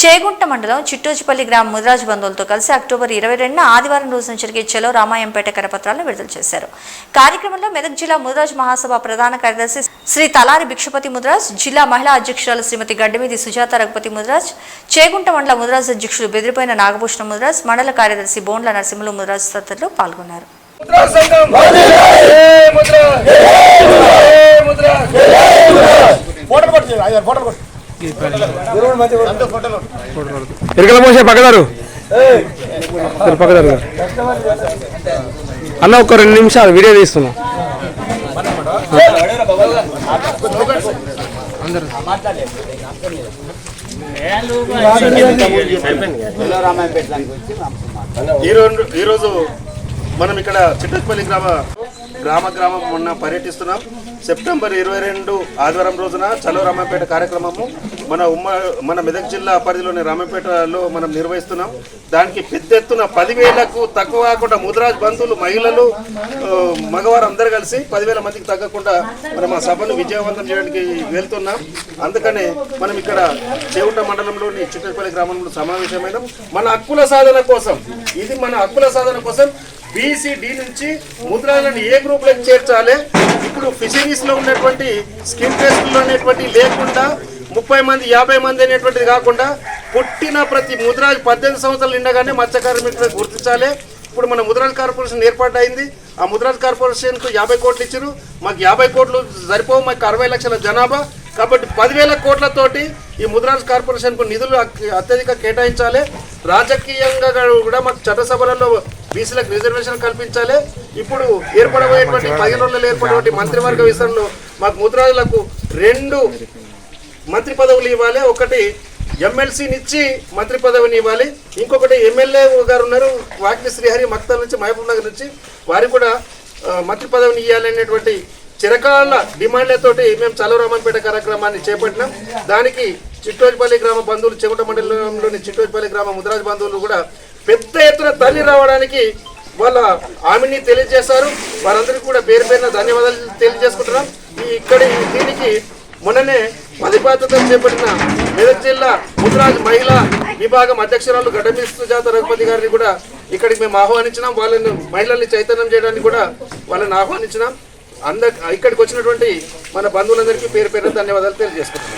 చేగుంట మండలం చిట్టోజిపల్లి గ్రామ ముదిరాజు బంధువులతో కలిసి అక్టోబర్ 22న ఆదివారం రోజున జరిగే చలో రామాయంపేట కరపత్రాలను విడుదల చేశారు. కార్యక్రమంలో మెదక్ జిల్లా ముదిరాజు మహాసభ ప్రధాన కార్యదర్శి శ్రీ తలారి భిక్షపతి ముదిరాజ్, జిల్లా మహిళా అధ్యక్షురాలు శ్రీమతి గడ్డమీది సుజాత రఘుపతి ముదిరాజ్, చేగుంట మండల ముదిరాజు అధ్యక్షులు బెదిరిపోయిన నాగభూషణ ముదిరాజ్, మండల కార్యదర్శి బోండ్ల నరసింహులు ముదిరాజ్ తదితరులు పాల్గొన్నారు. అన్న ఒక 2 నిమిషాలు వీడియో తీస్తున్నాం. ఈరోజు మనం ఇక్కడ చిట్టోజిపల్లి గ్రామం మొన్న పర్యటిస్తున్నాం. సెప్టెంబర్ 22 ఆదివారం రోజున చలో రామాయంపేట కార్యక్రమము మన మెదక్ జిల్లా పరిధిలోని రామాయంపేటలో మనం నిర్వహిస్తున్నాం. దానికి పెద్ద ఎత్తున 10,000కు తక్కువ కాకుండా ముదిరాజ్ బంధువులు, మహిళలు, మగవారు అందరూ కలిసి 10,000 మందికి తగ్గకుండా మనం ఆ సభను విజయవంతం చేయడానికి వెళ్తున్నాం. అందుకనే మనం ఇక్కడ చేగుంట మండలంలోని చిట్టోజిపల్లి గ్రామంలో సమావేశమైన మన హక్కుల సాధన కోసం, ఇది మన హక్కుల సాధన కోసం BCD నుంచి ముద్రాలను ఏ గ్రూప్లకు చేర్చాలి, ఇప్పుడు ఫిషరీస్ లో ఉన్నటువంటి స్కిన్ టెస్టులు అనేటువంటి లేకుండా 30 మంది 50 మంది అనేటువంటిది కాకుండా పుట్టిన ప్రతి ముద్రాజ్ 18 సంవత్సరాలు నిండగానే మత్స్య కార్మికులకు గుర్తించాలి. ఇప్పుడు మన ముద్రాజ్ కార్పొరేషన్ ఏర్పాటు అయింది. ఆ ముద్రాజ్ కార్పొరేషన్కు 50 కోట్లు ఇచ్చారు. మాకు 50 కోట్లు సరిపోవు, మాకు 60 లక్షల జనాభా. కాబట్టి 10,000 కోట్లతోటి ఈ ముద్రాజ్ కార్పొరేషన్కు నిధులు అత్యధిక కేటాయించాలి. రాజకీయంగా కూడా మాకు చట్టసభలలో బీసీలకు రిజర్వేషన్ కల్పించాలి. ఇప్పుడు ఏర్పడబోయేటువంటి 15 రోజుల్లో ఏర్పడేటువంటి మంత్రివర్గ విస్తరణలో మాకు ముద్రాజులకు 2 మంత్రి పదవులు ఇవ్వాలి. ఒకటి ఎమ్మెల్సీనిచ్చి మంత్రి పదవిని ఇవ్వాలి, ఇంకొకటి ఎమ్మెల్యే గారు ఉన్నారు వాకిలి శ్రీహరి మక్తల్ నుంచి, మహబూబ్ నగర్ నుంచి, వారికి కూడా మంత్రి పదవిని ఇవ్వాలనేటువంటి చిరకాల డిమాండ్లతోటి మేము చలో రామాయంపేట కార్యక్రమాన్ని చేపట్టినాం. దానికి చిట్టోజిపల్లి గ్రామ బంధువులు, చేగుంట మండలంలోని చిట్టోజిపల్లి గ్రామ ముదిరాజ్ బంధువులు కూడా పెద్ద ఎత్తున తరలి రావడానికి వాళ్ళ హామీని తెలియజేశారు. వారందరికీ కూడా పేరు పేరున ధన్యవాదాలు తెలియజేసుకుంటున్నాం. దీనికి మొన్ననే బాధ్యతలు చేపట్టిన మెదక్ జిల్లా ముదిరాజ్ మహిళా విభాగం అధ్యక్షురాలు గడ్డమీది సుజాత రఘుపతి గారిని కూడా ఇక్కడికి మేము ఆహ్వానించినాం. మహిళల్ని చైతన్యం చేయడానికి కూడా వాళ్ళని ఆహ్వానించినాం. ఇక్కడికి వచ్చినటువంటి మన బంధువులందరికీ పేరు పేరు ధన్యవాదాలు తెలియజేసుకుంటున్నాం.